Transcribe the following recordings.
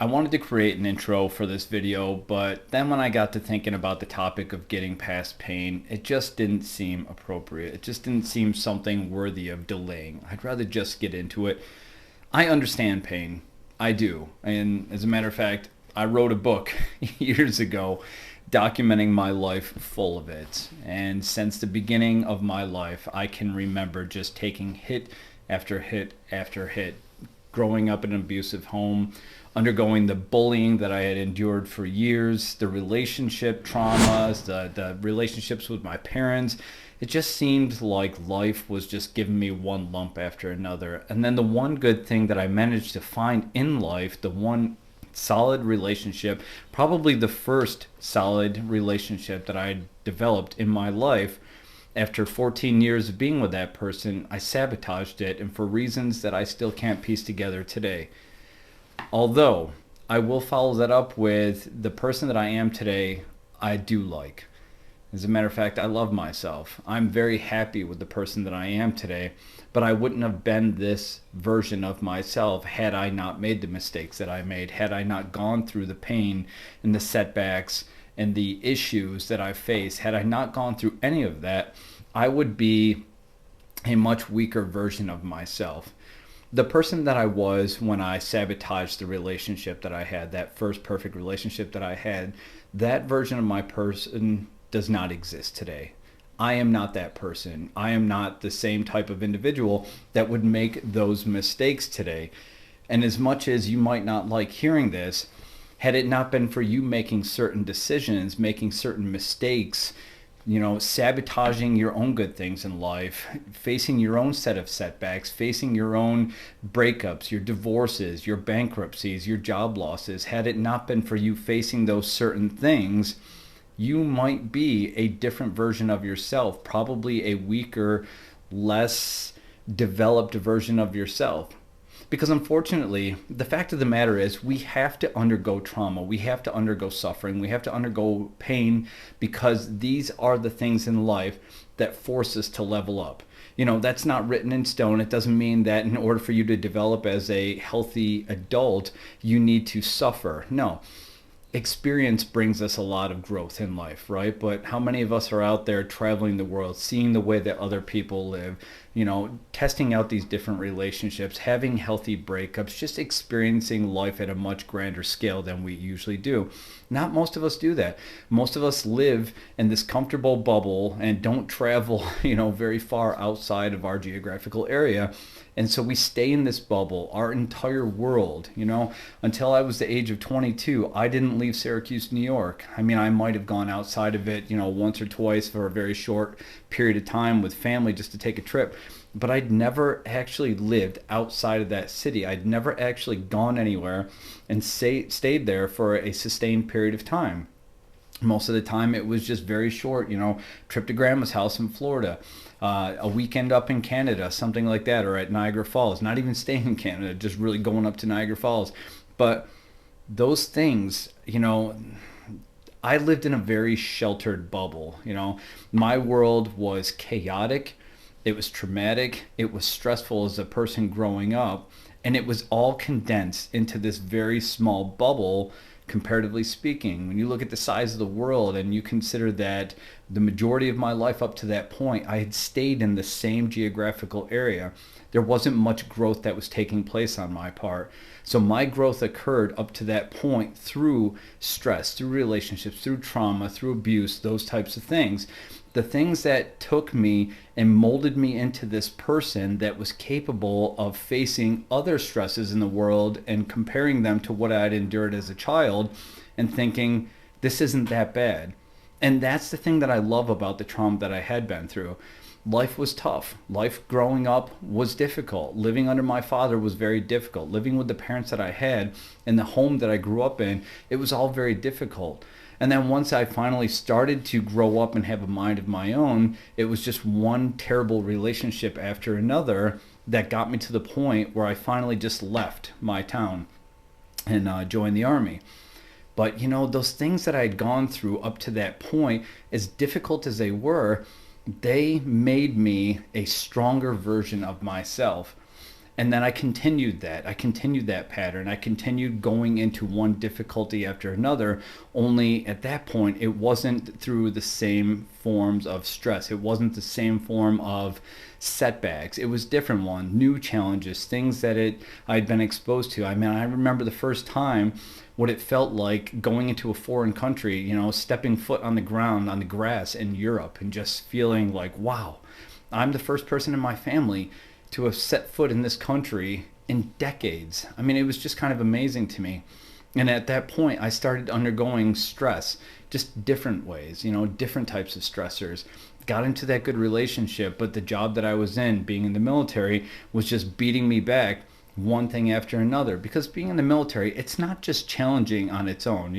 I wanted to create an intro for this video, but then when I got to thinking about the topic of getting past pain, it just didn't seem appropriate. It just didn't seem something worthy of delaying. I'd rather just get into it. I understand pain. I do. And as a matter of fact, I wrote a book years ago documenting my life full of it. And since the beginning of my life, I can remember just taking hit after hit after hit, growing up in an abusive home, undergoing the bullying that I had endured for years, the relationship traumas, the relationships with my parents. It just seemed like life was just giving me one lump after another. And then the one good thing that I managed to find in life, the one solid relationship, probably the first solid relationship that I developed in my life, after 14 years of being with that person, I sabotaged it, and for reasons that I still can't piece together today. Although, I will follow that up with the person that I am today, I do like. As a matter of fact, I love myself. I'm very happy with the person that I am today, but I wouldn't have been this version of myself had I not made the mistakes that I made, had I not gone through the pain and the setbacks and the issues that I face. Had I not gone through any of that, I would be a much weaker version of myself. The person that I was when I sabotaged the relationship that I had, that first perfect relationship that I had, that version of my person does not exist today. I am not that person. I am not the same type of individual that would make those mistakes today. And as much as you might not like hearing this, had it not been for you making certain decisions, making certain mistakes, sabotaging your own good things in life, facing your own set of setbacks, facing your own breakups, your divorces, your bankruptcies, your job losses, had it not been for you facing those certain things, you might be a different version of yourself, probably a weaker, less developed version of yourself. Because unfortunately, the fact of the matter is we have to undergo trauma. We have to undergo suffering. We have to undergo pain because these are the things in life that force us to level up. That's not written in stone. It doesn't mean that in order for you to develop as a healthy adult, you need to suffer. No. Experience brings us a lot of growth in life, right? But how many of us are out there traveling the world, seeing the way that other people live, testing out these different relationships, having healthy breakups, just experiencing life at a much grander scale than we usually do? Not most of us do that. Most of us live in this comfortable bubble and don't travel, very far outside of our geographical area. And so we stay in this bubble, our entire world, until I was the age of 22, I didn't leave Syracuse, New York. I mean, I might have gone outside of it, once or twice for a very short period of time with family just to take a trip. But I'd never actually lived outside of that city. I'd never actually gone anywhere and stayed there for a sustained period of time. Most of the time it was just very short, trip to grandma's house in Florida, a weekend up in Canada, something like that, or at Niagara Falls. Not even staying in Canada, just really going up to Niagara Falls. But those things, I lived in a very sheltered bubble. My world was chaotic. It was traumatic. It was stressful as a person growing up. And it was all condensed into this very small bubble, comparatively speaking. When you look at the size of the world and you consider that the majority of my life up to that point, I had stayed in the same geographical area, there wasn't much growth that was taking place on my part. So my growth occurred up to that point through stress, through relationships, through trauma, through abuse, those types of things. The things that took me and molded me into this person that was capable of facing other stresses in the world and comparing them to what I'd endured as a child and thinking, this isn't that bad. And that's the thing that I love about the trauma that I had been through. Life was tough. Life growing up was difficult. Living under my father was very difficult. Living with the parents that I had in the home that I grew up in, it was all very difficult. And then once I finally started to grow up and have a mind of my own, it was just one terrible relationship after another that got me to the point where I finally just left my town and joined the Army. But those things that I had gone through up to that point, as difficult as they were, they made me a stronger version of myself. And then I continued that. I continued that pattern. I continued going into one difficulty after another, only at that point, it wasn't through the same forms of stress. It wasn't the same form of setbacks. It was different one, new challenges, things that I'd been exposed to. I mean, I remember the first time what it felt like going into a foreign country, stepping foot on the ground, on the grass in Europe, and just feeling like, wow, I'm the first person in my family to have set foot in this country in decades. I mean, it was just kind of amazing to me. And at that point, I started undergoing stress, just different ways, different types of stressors. Got into that good relationship, but the job that I was in, being in the military, was just beating me back one thing after another. Because being in the military, it's not just challenging on its own.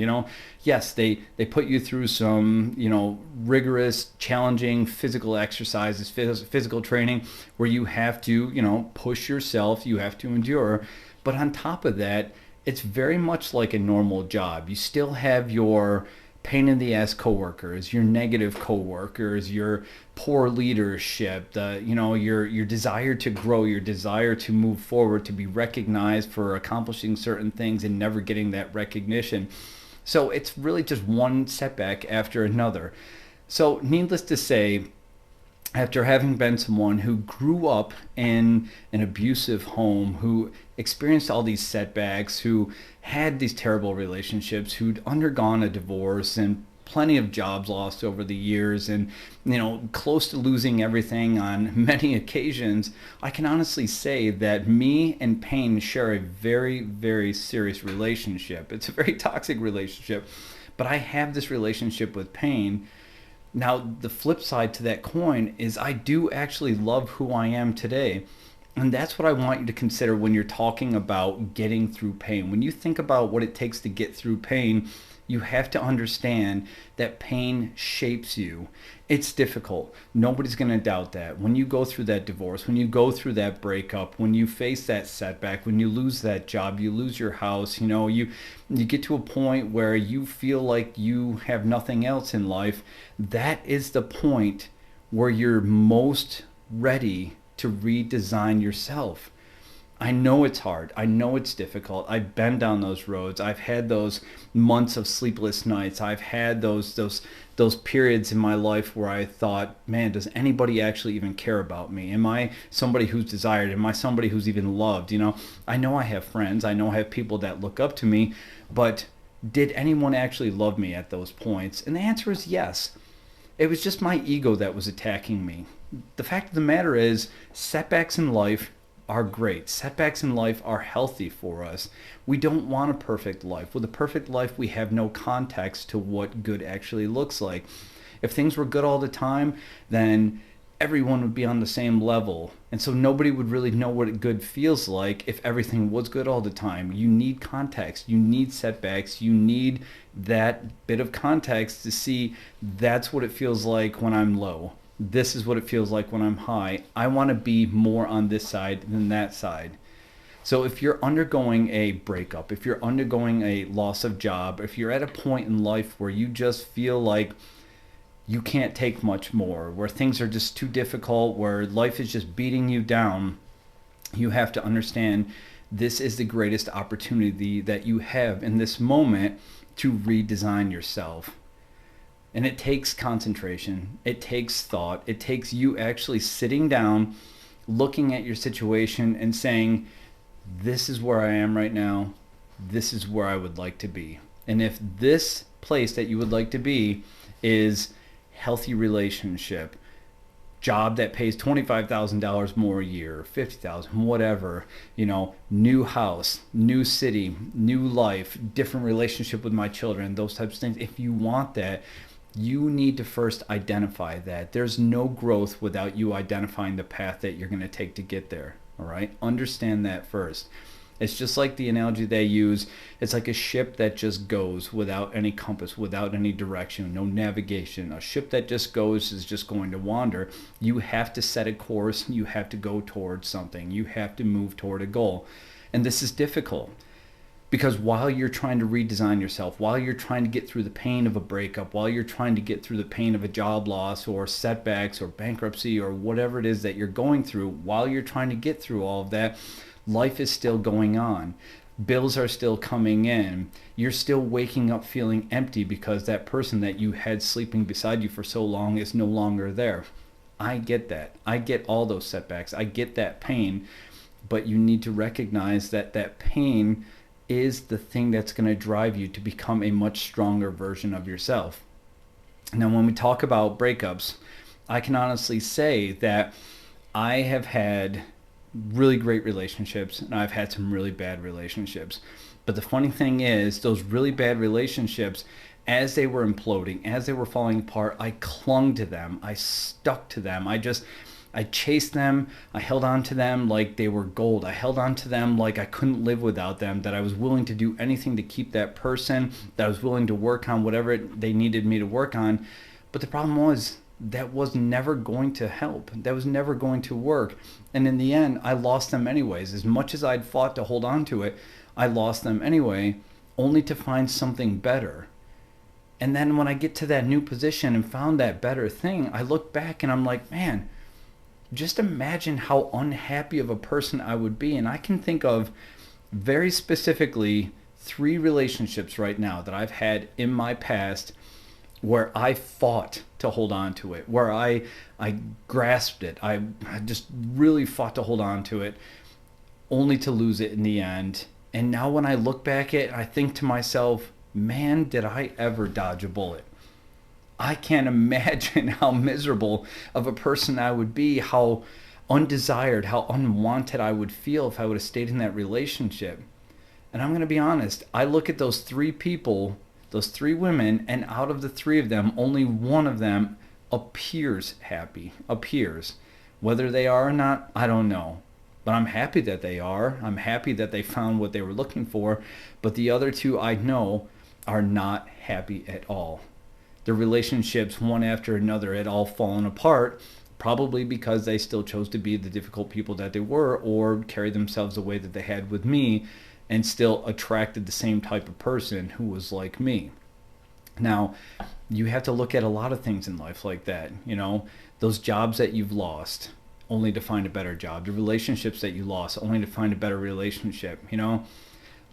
Yes, they put you through some rigorous, challenging physical exercises, physical training, where you have to push yourself, you have to endure. But on top of that, it's very much like a normal job. You still have your pain in the ass coworkers, your negative coworkers, your poor leadership, your desire to grow, your desire to move forward, to be recognized for accomplishing certain things and never getting that recognition. So it's really just one setback after another. So needless to say, after having been someone who grew up in an abusive home, who experienced all these setbacks, who had these terrible relationships, who'd undergone a divorce and plenty of jobs lost over the years, and close to losing everything on many occasions, I can honestly say that me and pain share a very, very serious relationship. It's a very toxic relationship, but I have this relationship with pain. Now, the flip side to that coin is I do actually love who I am today. And that's what I want you to consider when you're talking about getting through pain. When you think about what it takes to get through pain, you have to understand that pain shapes you. It's difficult. Nobody's going to doubt that. When you go through that divorce, when you go through that breakup, when you face that setback, when you lose that job, you lose your house, you get to a point where you feel like you have nothing else in life. That is the point where you're most ready to redesign yourself. I know it's hard. I know it's difficult. I've been down those roads. I've had those months of sleepless nights. I've had those periods in my life where I thought, man, does anybody actually even care about me? Am I somebody who's desired? Am I somebody who's even loved? I know I have friends. I know I have people that look up to me, but did anyone actually love me at those points? And the answer is yes. It was just my ego that was attacking me. The fact of the matter is, setbacks in life are great. Setbacks in life are healthy for us. We don't want a perfect life. With a perfect life, we have no context to what good actually looks like. If things were good all the time, then everyone would be on the same level. And so nobody would really know what good feels like if everything was good all the time. You need context. You need setbacks. You need that bit of context to see that's what it feels like when I'm low. This is what it feels like when I'm high. I want to be more on this side than that side. So if you're undergoing a breakup, if you're undergoing a loss of job, if you're at a point in life where you just feel like you can't take much more, where things are just too difficult, where life is just beating you down, you have to understand this is the greatest opportunity that you have in this moment to redesign yourself. And it takes concentration, it takes thought, it takes you actually sitting down, looking at your situation and saying, this is where I am right now, this is where I would like to be. And if this place that you would like to be is healthy relationship, job that pays $25,000 more a year, $50,000, whatever, new house, new city, new life, different relationship with my children, those types of things, if you want that, you need to first identify that. There's no growth without you identifying the path that you're going to take to get there. All right? Understand that first. It's just like the analogy they use. It's like a ship that just goes without any compass, without any direction, no navigation. A ship that just goes is just going to wander. You have to set a course. You have to go towards something. You have to move toward a goal. And this is difficult. Because while you're trying to redesign yourself, while you're trying to get through the pain of a breakup, while you're trying to get through the pain of a job loss or setbacks or bankruptcy or whatever it is that you're going through, while you're trying to get through all of that, Life is still going on. Bills are still coming in. You're still waking up feeling empty because that person that you had sleeping beside you for so long is no longer there. I get that. I get all those setbacks. I get that pain. But you need to recognize that that pain is the thing that's going to drive you to become a much stronger version of yourself. Now, when we talk about breakups, I can honestly say that I have had really great relationships and I've had some really bad relationships. But the funny thing is, those really bad relationships, as they were imploding, as they were falling apart, I clung to them. I stuck to them. I chased them. I held on to them like they were gold. I held on to them like I couldn't live without them, that I was willing to do anything to keep that person, that I was willing to work on whatever they needed me to work on. But the problem was, that was never going to help. That was never going to work. And in the end, I lost them anyways. As much as I'd fought to hold on to it, I lost them anyway, only to find something better. And then when I get to that new position and found that better thing, I look back and I'm like, man, just imagine how unhappy of a person I would be. And I can think of very specifically 3 relationships right now that I've had in my past where I fought to hold on to it, where I grasped it. I just really fought to hold on to it, only to lose it in the end. And now when I look back at it, I think to myself, man, did I ever dodge a bullet. I can't imagine how miserable of a person I would be, how undesired, how unwanted I would feel if I would have stayed in that relationship. And I'm going to be honest, I look at those 3 people, those 3 women, and out of the 3 of them, only one of them appears happy, appears. Whether they are or not, I don't know. But I'm happy that they are. I'm happy that they found what they were looking for. But the other 2 I know are not happy at all. Their relationships, one after another, had all fallen apart, probably because they still chose to be the difficult people that they were, or carry themselves the way that they had with me, and still attracted the same type of person who was like me. Now, you have to look at a lot of things in life like that. You know, those jobs that you've lost only to find a better job, the relationships that you lost only to find a better relationship, you know,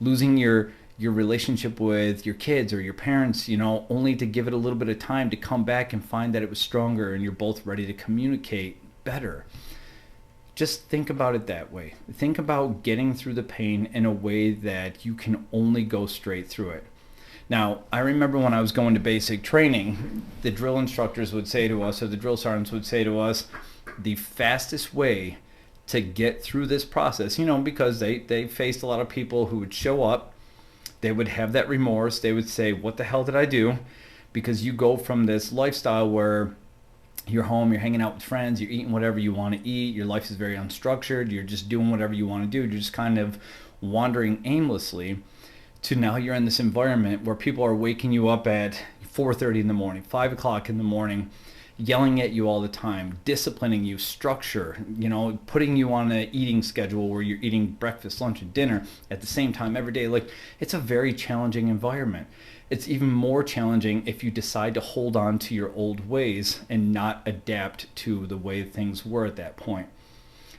losing your relationship with your kids or your parents, you know, only to give it a little bit of time to come back and find that it was stronger and you're both ready to communicate better. Just think about it that way. Think about getting through the pain in a way that you can only go straight through it. Now, I remember when I was going to basic training, the drill instructors would say to us, or the drill sergeants would say to us, the fastest way to get through this process, you know, because they faced a lot of people who would show up, they would have that remorse, they would say, what the hell did I do? Because you go from this lifestyle where you're home, you're hanging out with friends, you're eating whatever you want to eat, your life is very unstructured, you're just doing whatever you want to do, you're just kind of wandering aimlessly, to now you're in this environment where people are waking you up at 4:30 in the morning, 5 o'clock in the morning, yelling at you all the time, disciplining you, structure, you know, putting you on an eating schedule where you're eating breakfast, lunch, and dinner at the same time every day. Like, it's a very challenging environment. It's even more challenging if you decide to hold on to your old ways and not adapt to the way things were at that point.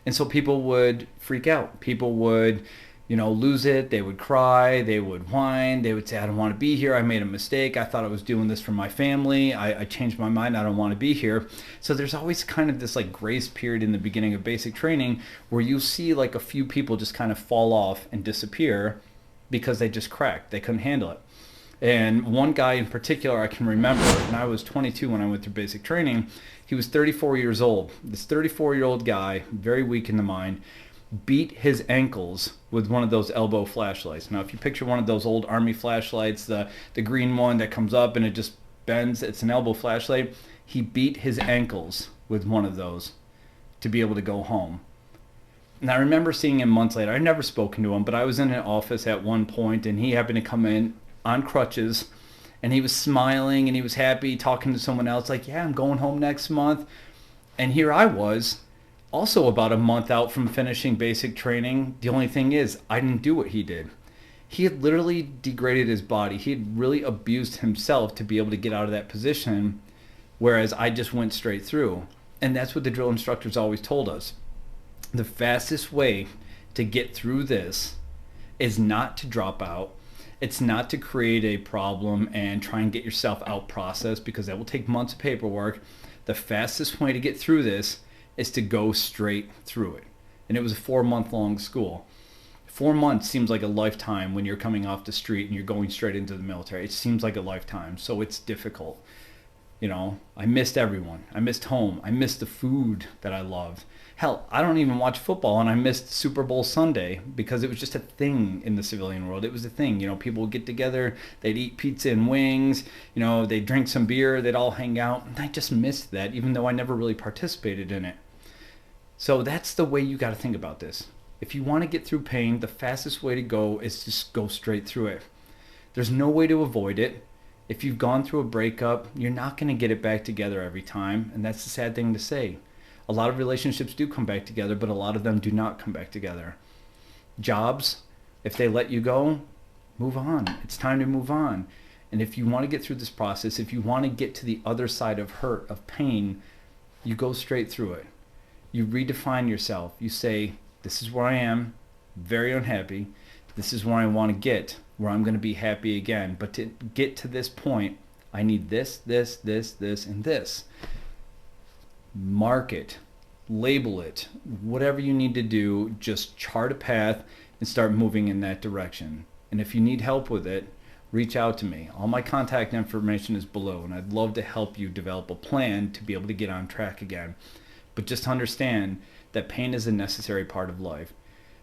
And so people would freak out. People would, you know, lose it. They would cry. They would whine. They would say, I don't want to be here. I made a mistake. I thought I was doing this for my family. I changed my mind. I don't want to be here. So there's always kind of this like grace period in the beginning of basic training where you see like a few people just kind of fall off and disappear because they just cracked. They couldn't handle it. And one guy in particular I can remember, and I was 22 when I went through basic training, he was 34 years old. This 34-year-old guy, very weak in the mind, beat his ankles with one of those elbow flashlights. Now, if you picture one of those old army flashlights, the green one that comes up and it just bends, it's an elbow flashlight. He beat his ankles with one of those to be able to go home. And I remember seeing him months later. I'd never spoken to him, but I was in an office at one point and he happened to come in on crutches and he was smiling and he was happy talking to someone else like, yeah, I'm going home next month. And here I was, also about a month out from finishing basic training. The only thing is, I didn't do what he did. He had literally degraded his body. He had really abused himself to be able to get out of that position, whereas I just went straight through. And that's what the drill instructors always told us. The fastest way to get through this is not to drop out. It's not to create a problem and try and get yourself out processed, because that will take months of paperwork. The fastest way to get through this is to go straight through it. And it was a 4-month long school. 4 months seems like a lifetime when you're coming off the street and you're going straight into the military. It seems like a lifetime, so it's difficult. You know, I missed everyone. I missed home. I missed the food that I loved. Hell, I don't even watch football, and I missed Super Bowl Sunday because it was just a thing in the civilian world. It was a thing. You know, people would get together, they'd eat pizza and wings, you know, they'd drink some beer, they'd all hang out. And I just missed that, even though I never really participated in it. So that's the way you got to think about this. If you want to get through pain, the fastest way to go is just go straight through it. There's no way to avoid it. If you've gone through a breakup, you're not going to get it back together every time, and that's the sad thing to say. A lot of relationships do come back together, but a lot of them do not come back together. Jobs, if they let you go, move on. It's time to move on. And if you want to get through this process, if you want to get to the other side of hurt, of pain, you go straight through it. You redefine yourself. You say, this is where I am, very unhappy. This is where I want to get, where I'm going to be happy again. But to get to this point, I need this, this, this, this, and this. Mark it, label it, whatever you need to do, just chart a path and start moving in that direction. And if you need help with it, reach out to me. All my contact information is below, and I'd love to help you develop a plan to be able to get on track again. But just understand that pain is a necessary part of life.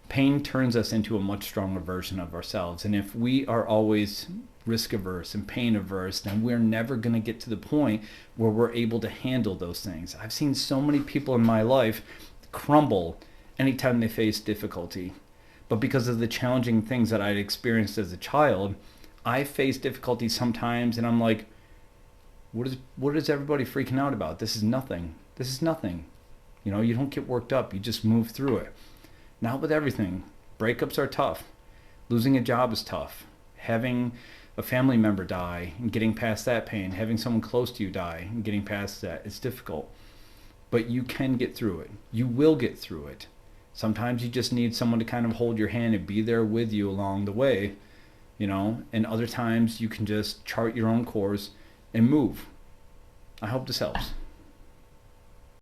Pain turns us into a much stronger version of ourselves. And if we are always risk averse and pain averse, then we're never going to get to the point where we're able to handle those things. I've seen so many people in my life crumble anytime they face difficulty. But because of the challenging things that I'd experienced as a child, I face difficulty sometimes and I'm like, what is everybody freaking out about? This is nothing. This is nothing. You know, you don't get worked up. You just move through it. Not with everything. Breakups are tough. Losing a job is tough. Having a family member die and getting past that pain, having someone close to you die and getting past that, it's difficult. But you can get through it. You will get through it. Sometimes you just need someone to kind of hold your hand and be there with you along the way, you know, and other times you can just chart your own course and move. I hope this helps.